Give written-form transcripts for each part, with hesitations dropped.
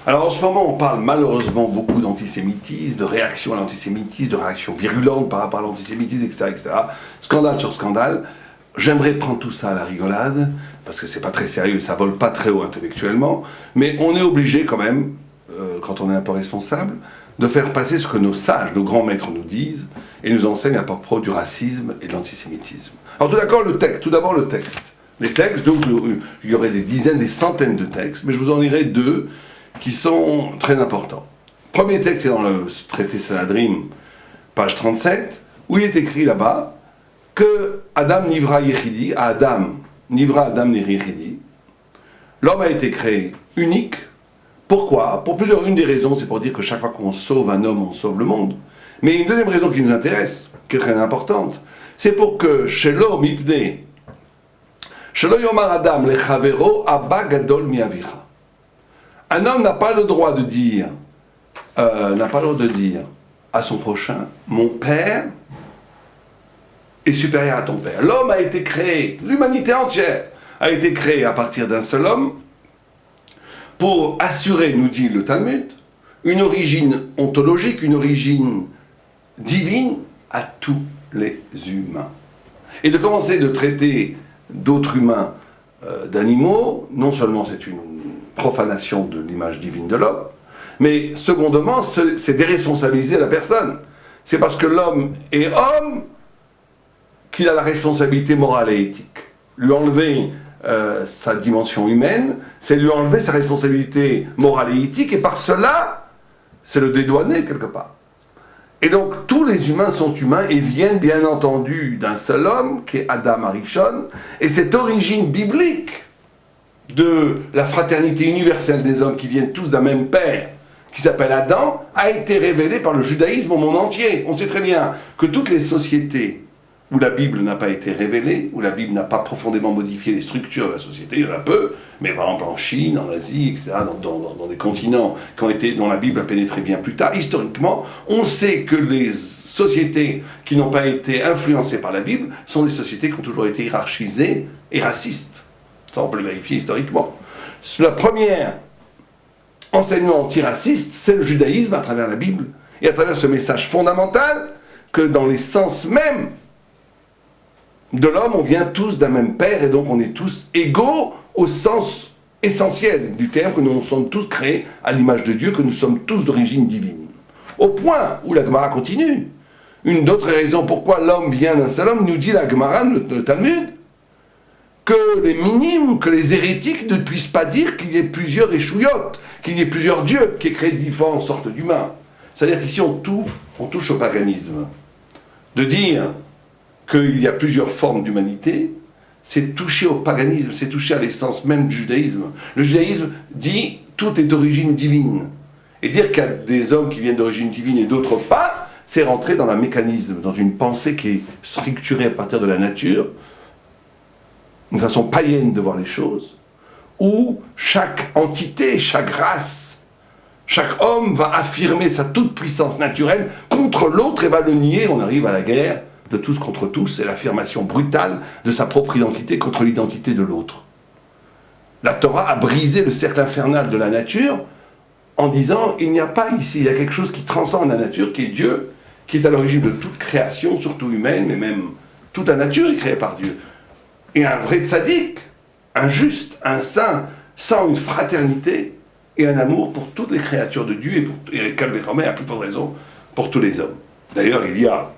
Alors en ce moment, on parle malheureusement beaucoup d'antisémitisme, de réaction à l'antisémitisme, de réaction virulente par rapport à l'antisémitisme, etc. Scandale sur scandale. J'aimerais prendre tout ça à la rigolade, parce que c'est pas très sérieux, ça vole pas très haut intellectuellement, mais on est obligé quand même, quand on est un peu responsable, de faire passer ce que nos sages, nos grands maîtres nous disent, et nous enseignent à propos du racisme et de l'antisémitisme. Alors tout d'abord le texte. Les textes, donc il y aurait des dizaines, des centaines de textes, mais je vous en lirai deux qui sont très importants. Premier texte, c'est dans le traité Sanhedrin, page 37, où il est écrit là-bas que Adam Nivra Yechidi, Adam Nivra Adam Yechidi, l'homme a été créé unique. Pourquoi? Une des raisons, c'est pour dire que chaque fois qu'on sauve un homme, on sauve le monde. Mais une deuxième raison qui nous intéresse, qui est très importante, c'est pour que Shelo Mipne, Shelo Yomar Adam Lechavero Abba Gadol Miavicha. Un homme n'a pas le droit de dire à son prochain, mon père est supérieur à ton père. L'homme a été créé, l'humanité entière a été créée à partir d'un seul homme pour assurer, nous dit le Talmud, une origine ontologique, une origine divine à tous les humains. Et de commencer de traiter d'autres humains d'animaux, non seulement c'est une profanation de l'image divine de l'homme, mais secondement, c'est déresponsabiliser la personne. C'est parce que l'homme est homme qu'il a la responsabilité morale et éthique. Lui enlever sa dimension humaine, c'est lui enlever sa responsabilité morale et éthique, et par cela, c'est le dédouaner quelque part. Et donc, tous les humains sont humains et viennent bien entendu d'un seul homme, qui est Adam Arishon, et cette origine biblique de la fraternité universelle des hommes qui viennent tous d'un même père, qui s'appelle Adam, a été révélée par le judaïsme au monde entier. On sait très bien que toutes les sociétés où la Bible n'a pas été révélée, où la Bible n'a pas profondément modifié les structures de la société, il y en a peu, mais par exemple en Chine, en Asie, etc., dans des continents dont la Bible a pénétré bien plus tard, historiquement, on sait que les sociétés qui n'ont pas été influencées par la Bible sont des sociétés qui ont toujours été hiérarchisées et racistes. Ça, on peut le vérifier historiquement. La première enseignement antiraciste, c'est le judaïsme à travers la Bible, et à travers ce message fondamental que dans l'essence même de l'homme, on vient tous d'un même père, et donc on est tous égaux au sens essentiel du terme, que nous sommes tous créés à l'image de Dieu, que nous sommes tous d'origine divine. Au point où la Gemara continue. Une d'autres raisons pourquoi l'homme vient d'un seul homme, nous dit la Gemara, le Talmud, que les minimes, que les hérétiques ne puissent pas dire qu'il y ait plusieurs échouillottes, qu'il y ait plusieurs dieux qui aient créé différentes sortes d'humains. C'est-à-dire qu'ici on touche au paganisme. De dire qu'il y a plusieurs formes d'humanité, c'est toucher au paganisme, c'est toucher à l'essence même du judaïsme. Le judaïsme dit tout est d'origine divine. Et dire qu'il y a des hommes qui viennent d'origine divine et d'autres pas, c'est rentrer dans un mécanisme, dans une pensée qui est structurée à partir de la nature, une façon païenne de voir les choses, où chaque entité, chaque race, chaque homme va affirmer sa toute-puissance naturelle contre l'autre et va le nier. On arrive à la guerre de tous contre tous, c'est l'affirmation brutale de sa propre identité contre l'identité de l'autre. La Torah a brisé le cercle infernal de la nature en disant il n'y a pas ici, il y a quelque chose qui transcende la nature, qui est Dieu, qui est à l'origine de toute création, surtout humaine, mais même toute la nature est créée par Dieu. Et un vrai tzaddik, un juste, un saint, sans une fraternité et un amour pour toutes les créatures de Dieu et à plus forte raison, pour tous les hommes. D'ailleurs, il y a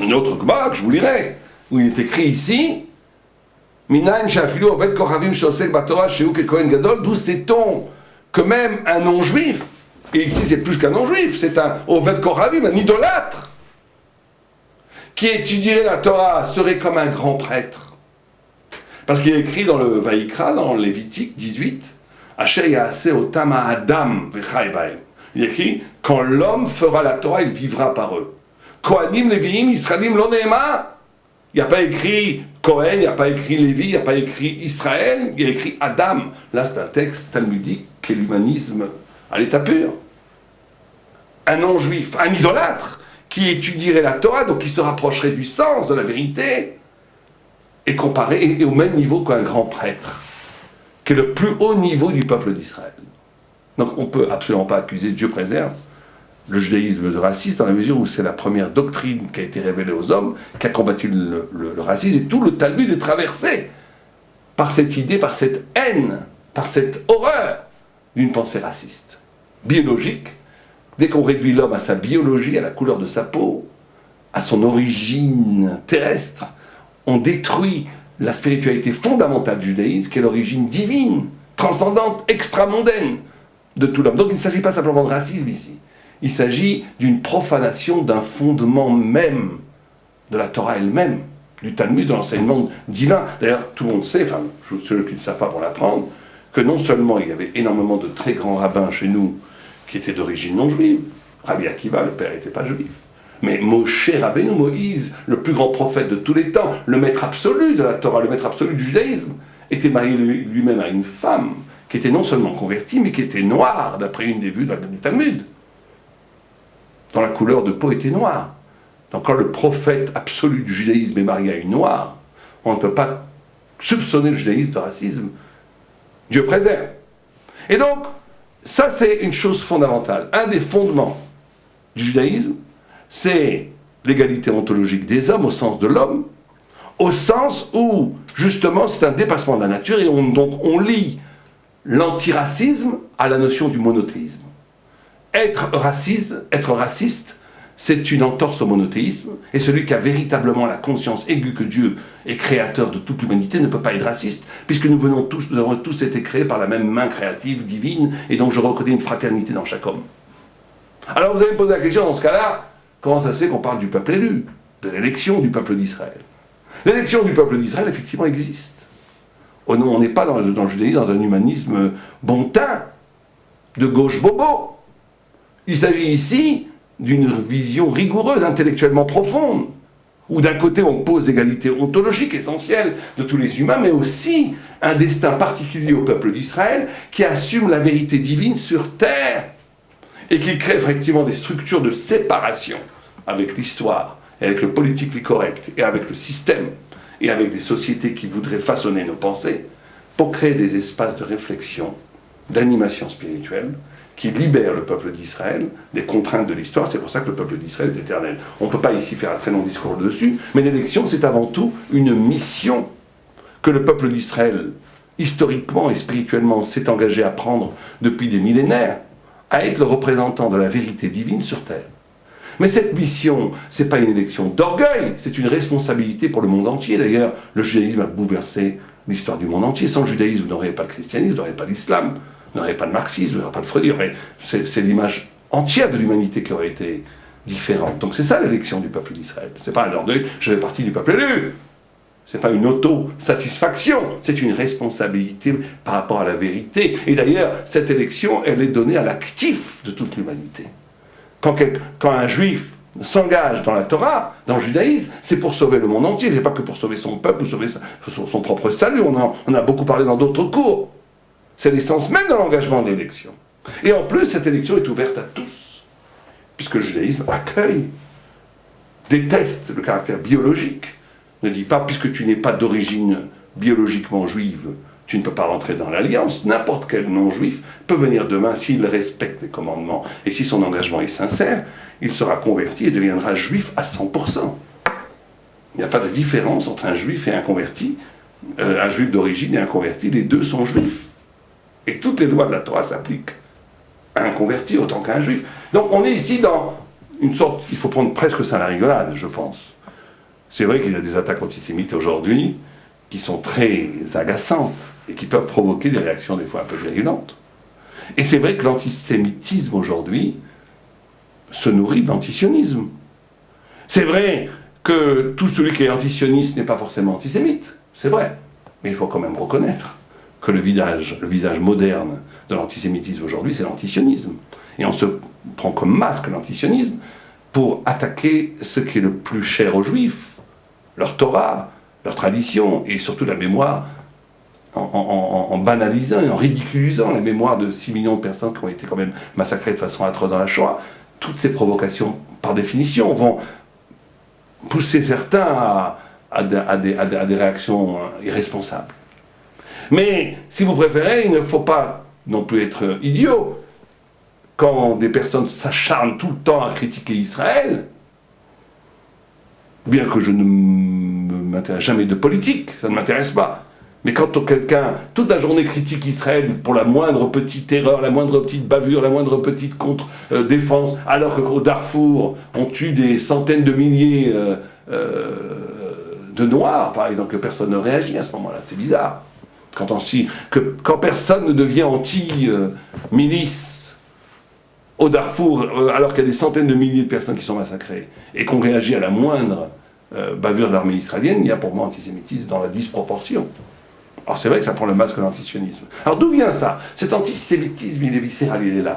une autre Gemara que je vous lirai, où il est écrit ici, Minayin shafilu oved koravim shosek batorah shehu kekohen gadol, d'où sait-on que même un non-juif, et ici c'est plus qu'un non-juif, c'est un oved koravim, un idolâtre, qui étudierait la Torah serait comme un grand prêtre. Parce qu'il est écrit dans le Vaïkra, dans Lévitique 18, Asher yaaseh otam ha'adam v'chai b'hem. Il est écrit, quand l'homme fera la Torah, il vivra par eux. Kohanim, Léviim, Israélim, lo ne'ema. Il n'y a pas écrit Kohen, il n'y a pas écrit Lévi, il n'y a pas écrit Israël, il y a écrit Adam. Là, c'est un texte talmudique qui est l'humanisme à l'état pur. Un non-juif, un idolâtre, qui étudierait la Torah, donc qui se rapprocherait du sens, de la vérité, et comparé, et au même niveau qu'un grand prêtre, qui est le plus haut niveau du peuple d'Israël. Donc on ne peut absolument pas accuser, Dieu préserve, le judaïsme de racisme dans la mesure où c'est la première doctrine qui a été révélée aux hommes, qui a combattu le racisme, et tout le Talmud est traversé par cette idée, par cette haine, par cette horreur d'une pensée raciste, biologique. Dès qu'on réduit l'homme à sa biologie, à la couleur de sa peau, à son origine terrestre, on détruit la spiritualité fondamentale du judaïsme, qui est l'origine divine, transcendante, extramondaine de tout l'homme. Donc il ne s'agit pas simplement de racisme ici. Il s'agit d'une profanation d'un fondement même de la Torah elle-même, du Talmud, de l'enseignement divin. D'ailleurs, tout le monde sait, enfin, ceux qui ne savent pas vont l'apprendre, que non seulement il y avait énormément de très grands rabbins chez nous qui étaient d'origine non juive, Rabbi Akiva, le père n'était pas juif, mais Moshe Rabbeinu, Moïse, le plus grand prophète de tous les temps, le maître absolu de la Torah, le maître absolu du judaïsme, était marié lui-même à une femme qui était non seulement convertie, mais qui était noire, d'après une des vues du Talmud, dont la couleur de peau était noire. Donc quand le prophète absolu du judaïsme est marié à une noire, on ne peut pas soupçonner le judaïsme de racisme. Dieu préserve. Et donc, ça c'est une chose fondamentale. Un des fondements du judaïsme, c'est l'égalité ontologique des hommes au sens de l'homme, au sens où, justement, c'est un dépassement de la nature, et donc on lie l'antiracisme à la notion du monothéisme. Être raciste, c'est une entorse au monothéisme, et celui qui a véritablement la conscience aiguë que Dieu est créateur de toute l'humanité ne peut pas être raciste, puisque nous avons tous été créés par la même main créative, divine, et donc je reconnais une fraternité dans chaque homme. Alors vous allez me poser la question, dans ce cas-là, comment ça se fait qu'on parle du peuple élu, de l'élection du peuple d'Israël? L'élection du peuple d'Israël, effectivement, existe. Oh non, on n'est pas dans le judaïsme, dans un humanisme bontain, de gauche bobo. Il s'agit ici d'une vision rigoureuse, intellectuellement profonde, où d'un côté on pose l'égalité ontologique essentielle de tous les humains, mais aussi un destin particulier au peuple d'Israël qui assume la vérité divine sur terre et qui crée effectivement des structures de séparation avec l'histoire, et avec le politically correct, et avec le système, et avec des sociétés qui voudraient façonner nos pensées, pour créer des espaces de réflexion, d'animation spirituelle, qui libèrent le peuple d'Israël des contraintes de l'histoire. C'est pour ça que le peuple d'Israël est éternel. On ne peut pas ici faire un très long discours dessus, mais l'élection, c'est avant tout une mission que le peuple d'Israël, historiquement et spirituellement, s'est engagé à prendre depuis des millénaires, à être le représentant de la vérité divine sur terre. Mais cette mission, ce n'est pas une élection d'orgueil, c'est une responsabilité pour le monde entier. D'ailleurs, le judaïsme a bouleversé l'histoire du monde entier. Sans le judaïsme, vous n'auriez pas le christianisme, vous n'auriez pas l'islam, vous n'auriez pas de marxisme, vous n'auriez pas de Freud. C'est l'image entière de l'humanité qui aurait été différente. Donc c'est ça l'élection du peuple d'Israël. C'est pas un orgueil, je fais partie du peuple élu. C'est pas une auto-satisfaction, c'est une responsabilité par rapport à la vérité. Et d'ailleurs, cette élection, elle est donnée à l'actif de toute l'humanité. Quand un juif s'engage dans la Torah, dans le judaïsme, c'est pour sauver le monde entier, c'est pas que pour sauver son peuple ou sauver son propre salut. On a beaucoup parlé dans d'autres cours. C'est l'essence même de l'engagement de l'élection. Et en plus, cette élection est ouverte à tous, puisque le judaïsme accueille, déteste le caractère biologique, ne dit pas, puisque tu n'es pas d'origine biologiquement juive, tu ne peux pas rentrer dans l'alliance. N'importe quel non-juif peut venir demain, s'il respecte les commandements et si son engagement est sincère, il sera converti et deviendra juif à 100%. Il n'y a pas de différence entre un juif et un converti, un juif d'origine et un converti, les deux sont juifs. Et toutes les lois de la Torah s'appliquent à un converti autant qu'à un juif. Donc on est ici dans une sorte, il faut prendre presque ça à la rigolade, je pense. C'est vrai qu'il y a des attaques antisémites aujourd'hui qui sont très agaçantes et qui peuvent provoquer des réactions des fois un peu virulentes. Et c'est vrai que l'antisémitisme aujourd'hui se nourrit d'antisionisme. C'est vrai que tout celui qui est antisioniste n'est pas forcément antisémite, c'est vrai. Mais il faut quand même reconnaître que le visage moderne de l'antisémitisme aujourd'hui, c'est l'antisionisme. Et on se prend comme masque l'antisionisme pour attaquer ce qui est le plus cher aux Juifs, leur Torah, leur tradition, et surtout la mémoire, en banalisant et en ridiculisant la mémoire de 6 millions de personnes qui ont été quand même massacrées de façon atroce dans la Shoah. Toutes ces provocations, par définition, vont pousser certains à des réactions irresponsables. Mais, si vous préférez, il ne faut pas non plus être idiot. quand des personnes s'acharnent tout le temps à critiquer Israël, bien que je ne m'intéresse jamais de politique, ça ne m'intéresse pas. Mais quand quelqu'un, toute la journée, critique Israël pour la moindre petite erreur, la moindre petite bavure, la moindre petite contre-défense, alors qu'au Darfour, on tue des centaines de milliers de Noirs, par exemple, que personne ne réagit à ce moment-là, c'est bizarre. Quand personne ne devient anti-milice au Darfour, alors qu'il y a des centaines de milliers de personnes qui sont massacrées, et qu'on réagit à la moindre bavure de l'armée israélienne, il y a pour moi antisémitisme dans la disproportion. Alors c'est vrai que ça prend le masque de l'antisionisme. Alors d'où vient ça? Cet antisémitisme, il est viscéral, il est là.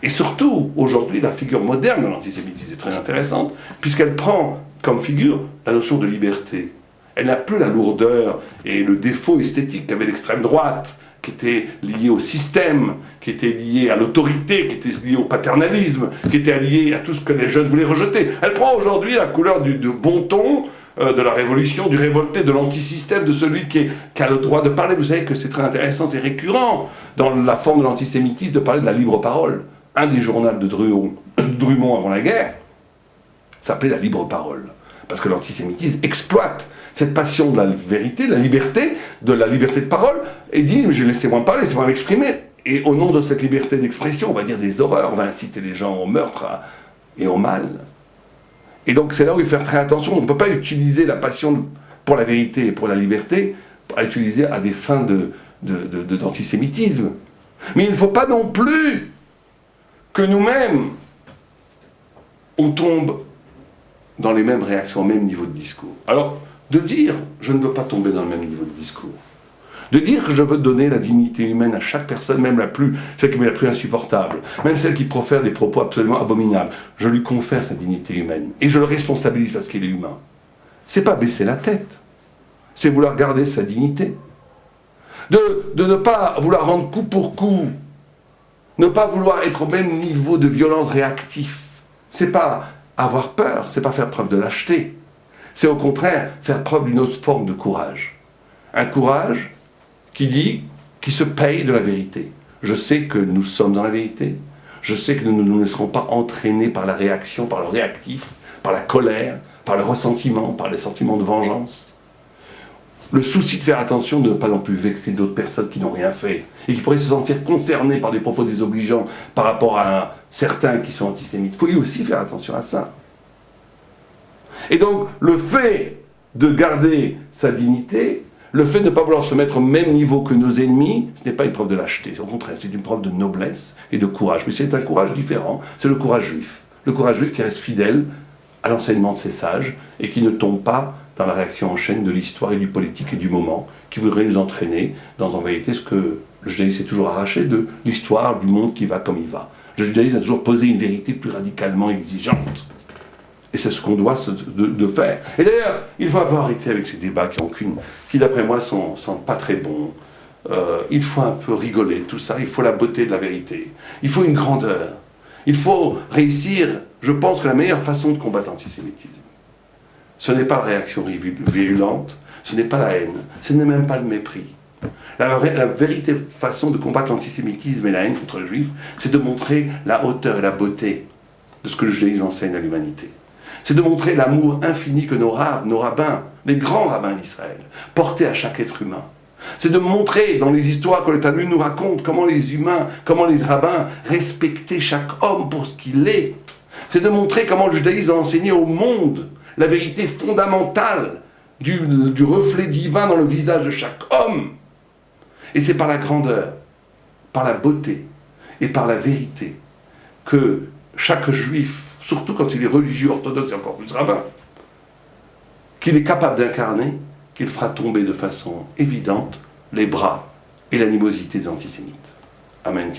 Et surtout, aujourd'hui, la figure moderne de l'antisémitisme est très intéressante, puisqu'elle prend comme figure la notion de liberté. Elle n'a plus la lourdeur et le défaut esthétique qu'avait l'extrême droite, qui était lié au système, qui était lié à l'autorité, qui était lié au paternalisme, qui était lié à tout ce que les jeunes voulaient rejeter. Elle prend aujourd'hui la couleur du bon ton, de la révolution, du révolté, de l'antisystème, de celui qui a le droit de parler. Vous savez que c'est très intéressant, c'est récurrent dans la forme de l'antisémitisme de parler de la libre parole. Un des journaux de Drummond avant la guerre s'appelait la libre parole. Parce que l'antisémitisme exploite cette passion de la vérité, de la liberté de parole, et dit, laissez-moi parler, laissez-moi m'exprimer. Et au nom de cette liberté d'expression, on va dire des horreurs, on va inciter les gens au meurtre et au mal. Et donc c'est là où il faut faire très attention. On ne peut pas utiliser la passion pour la vérité et pour la liberté, à utiliser à des fins d'antisémitisme. Mais il ne faut pas non plus que nous-mêmes, on tombe dans les mêmes réactions, au même niveau de discours. Alors, de dire, je ne veux pas tomber dans le même niveau de discours. De dire que je veux donner la dignité humaine à chaque personne, même celle qui est la plus insupportable, même celle qui profère des propos absolument abominables. Je lui confère sa dignité humaine. Et je le responsabilise parce qu'il est humain. C'est pas baisser la tête. C'est vouloir garder sa dignité. De ne pas vouloir rendre coup pour coup. Ne pas vouloir être au même niveau de violence réactif. C'est pas avoir peur, c'est pas faire preuve de lâcheté. C'est au contraire faire preuve d'une autre forme de courage. Un courage qui se paye de la vérité. Je sais que nous sommes dans la vérité. Je sais que nous ne nous laisserons pas entraîner par la réaction, par le réactif, par la colère, par le ressentiment, par les sentiments de vengeance. Le souci de faire attention de ne pas non plus vexer d'autres personnes qui n'ont rien fait et qui pourraient se sentir concernées par des propos désobligeants par rapport à certains qui sont antisémites. Il faut aussi faire attention à ça. Et donc, le fait de garder sa dignité, le fait de ne pas vouloir se mettre au même niveau que nos ennemis, ce n'est pas une preuve de lâcheté. Au contraire, c'est une preuve de noblesse et de courage. Mais c'est un courage différent, c'est le courage juif. Le courage juif qui reste fidèle à l'enseignement de ses sages et qui ne tombe pas dans la réaction en chaîne de l'histoire et du politique et du moment, qui voudrait nous entraîner dans, en vérité, ce que le judaïsme s'est toujours arraché de l'histoire du monde qui va comme il va. Le judaïsme a toujours posé une vérité plus radicalement exigeante. Et c'est ce qu'on doit de faire. Et d'ailleurs, il faut un peu arrêter avec ces débats qui d'après moi, sont pas très bons. Il faut un peu rigoler de tout ça. Il faut la beauté de la vérité. Il faut une grandeur. Il faut réussir. Je pense que la meilleure façon de combattre l'antisémitisme, ce n'est pas la réaction violente, ce n'est pas la haine, ce n'est même pas le mépris. La véritable façon de combattre l'antisémitisme et la haine contre les juifs, c'est de montrer la hauteur et la beauté de ce que le judaïsme enseigne à l'humanité. C'est de montrer l'amour infini que nos rabbins, les grands rabbins d'Israël, portaient à chaque être humain. C'est de montrer dans les histoires que le Talmud nous raconte comment les humains, comment les rabbins respectaient chaque homme pour ce qu'il est. C'est de montrer comment le judaïsme a enseigné au monde la vérité fondamentale du reflet divin dans le visage de chaque homme. Et c'est par la grandeur, par la beauté et par la vérité que chaque juif, surtout quand il est religieux, orthodoxe et encore plus rabbin, qu'il est capable d'incarner, qu'il fera tomber de façon évidente les bras et l'animosité des antisémites. Amen.